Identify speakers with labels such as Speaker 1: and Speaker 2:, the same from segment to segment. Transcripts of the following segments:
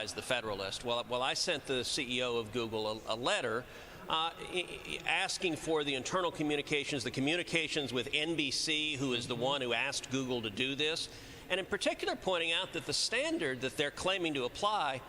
Speaker 1: the Federalist. Well, I sent the CEO of Google a letter asking for the internal communications, the communications with NBC, who is the one who asked Google to do this, and in particular pointing out that the standard that they're claiming to apply,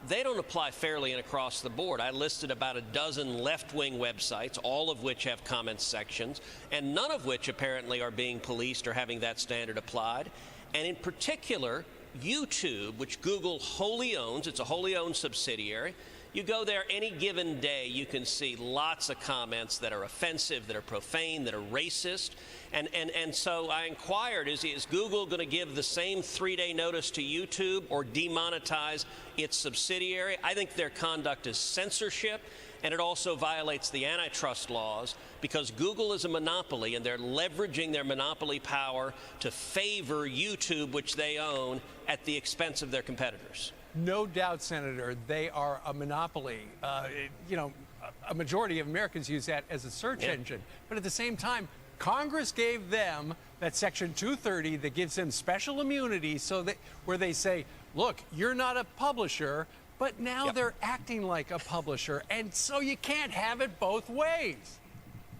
Speaker 1: they don't apply fairly and across the board. I listed about a dozen left-wing websites, all of which have comment sections, and none of which apparently are being policed or having that standard applied. And in particular, YouTube, which Google wholly owns, it's a wholly owned subsidiary. You go there any given day, you can see lots of comments that are offensive, that are profane, that are racist. And so I inquired, is Google going to give the same 3-day notice to YouTube or demonetize its subsidiary? I think their conduct is censorship, and it also violates the antitrust laws because Google is a monopoly, and they're leveraging their monopoly power to favor YouTube, which they own, at the expense of their competitors.
Speaker 2: No doubt, Senator, they are a monopoly. A majority of Americans use that as a search engine. But at the same time, Congress gave them that Section 230 that gives them special immunity so that where they say, look, you're not a publisher, but now they're acting like a publisher. And so you can't have it both ways.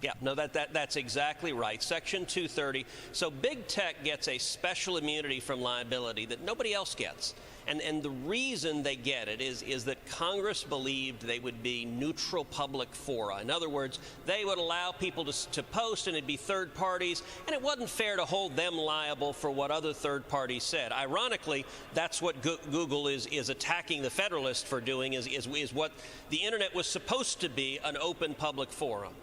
Speaker 1: Yeah, no, that's exactly right. Section 230. So big tech gets a special immunity from liability that nobody else gets. And the reason they get it is that Congress believed they would be neutral public fora. In other words, they would allow people to post, and it'd be third parties, and it wasn't fair to hold them liable for what other third parties said. Ironically, that's what Google is attacking the Federalist for doing, is what the internet was supposed to be, an open public forum.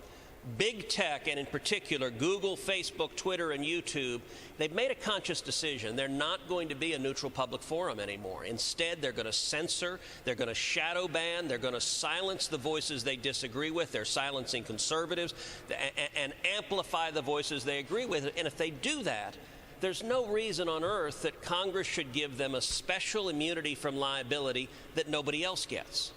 Speaker 1: Big tech, and in particular Google, Facebook, Twitter, and YouTube, they've made a conscious decision. They're not going to be a neutral public forum anymore. Instead, they're going to censor, they're going to shadow ban, they're going to silence the voices they disagree with. They're silencing conservatives and amplify the voices they agree with. And if they do that, there's no reason on earth that Congress should give them a special immunity from liability that nobody else gets.